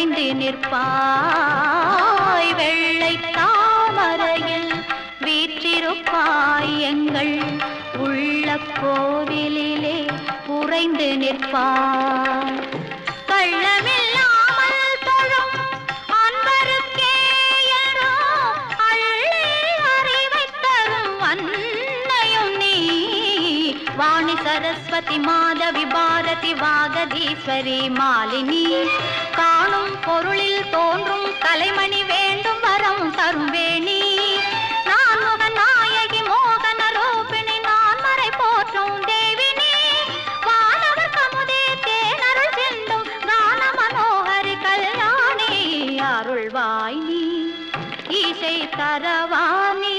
உறைந்து நிற்பாய் வெள்ளை தாமரையில் வீற்றிருப்பாய் எங்கள் உள்ள கோவிலிலே உறைந்து நிற்பாய் கள்ளமில்லாமல் தொழும் அன்பருக்கே என்றோ அள்ளி அறிவை தரும் அன்னையும் நீ வாணி சரஸ்வதி மாதவி பாரதி வாகதீஸ்வரி மாலினி காணும் பொருளில் தோன்றும் கலைமணி வேண்டும் வரம் தரும் வேணி நான்முக நாயகி மோகன ரூபிணி நான் மறை போற்றும் தேவினி வானவர் கமுதே தேனருள் சிந்தும் கான மனோகரி கல்யாணி அருள்வாய் நீ ஈசை தரவாணி